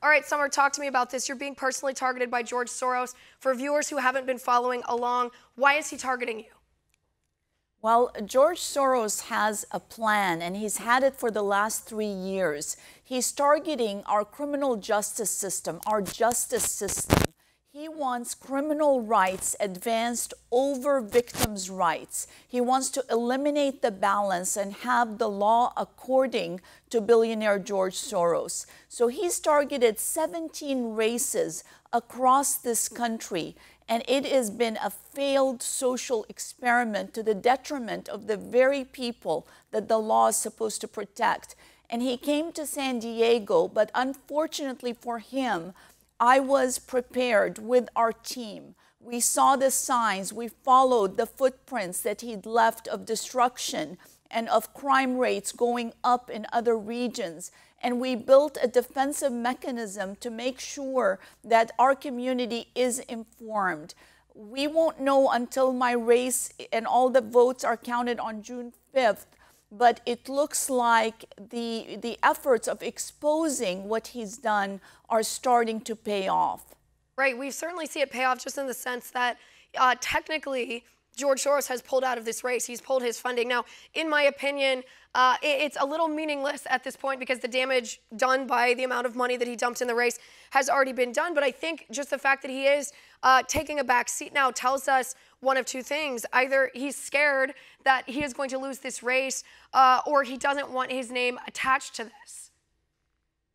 All right, Summer, talk to me about this. You're being personally targeted by George Soros. For viewers who haven't been following along, why is he targeting you? Well, George Soros has a plan, and he's had it for the last 3 years. He's targeting our criminal justice system, our justice system. He wants criminal rights advanced over victims' rights. He wants to eliminate the balance and have the law according to billionaire George Soros. So he's targeted 17 races across this country, and it has been a failed social experiment to the detriment of the very people that the law is supposed to protect. And he came to San Diego, but unfortunately for him, I was prepared with our team. We saw the signs, we followed the footprints that he'd left of destruction and of crime rates going up in other regions. And we built a defensive mechanism to make sure that our community is informed. We won't know until my race and all the votes are counted on June 5th. But it looks like the efforts of exposing what he's done are starting to pay off. Right, we certainly see it pay off just in the sense that technically George Soros has pulled out of this race. He's pulled his funding. Now, in my opinion, it's a little meaningless at this point because the damage done by the amount of money that he dumped in the race has already been done. But I think just the fact that he is taking a back seat now tells us one of two things. Either he's scared that he is going to lose this race or he doesn't want his name attached to this.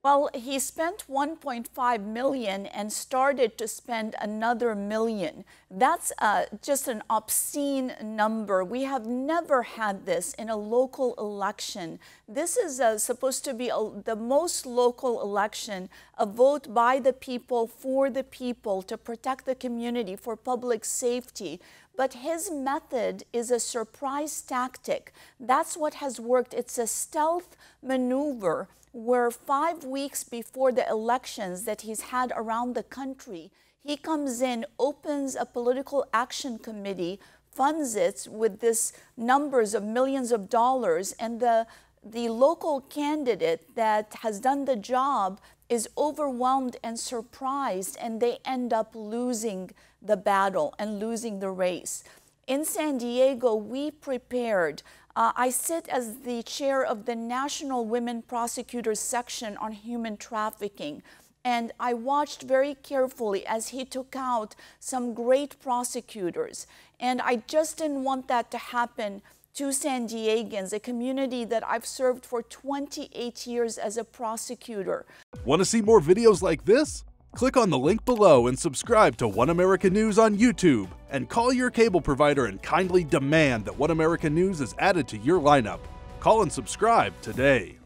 Well, he spent $1.5 million and started to spend another $1 million. That's just an obscene number. We have never had this in a local election. This is supposed to be the most local election, a vote by the people, for the people, to protect the community, for public safety. But his method is a surprise tactic. That's what has worked. It's a stealth maneuver where 5 weeks before the elections that he's had around the country, he comes in, opens a political action committee, funds it with this numbers of millions of dollars, and the local candidate that has done the job is overwhelmed and surprised, and they end up losing the battle and losing the race. In San Diego, we prepared. I sit as the chair of the National Women Prosecutors Section on Human Trafficking, and I watched very carefully as he took out some great prosecutors. And I just didn't want that to happen to San Diegans, a community that I've served for 28 years as a prosecutor. Want to see more videos like this? Click on the link below and subscribe to One America News on YouTube, and call your cable provider and kindly demand that One America News is added to your lineup. Call and subscribe today.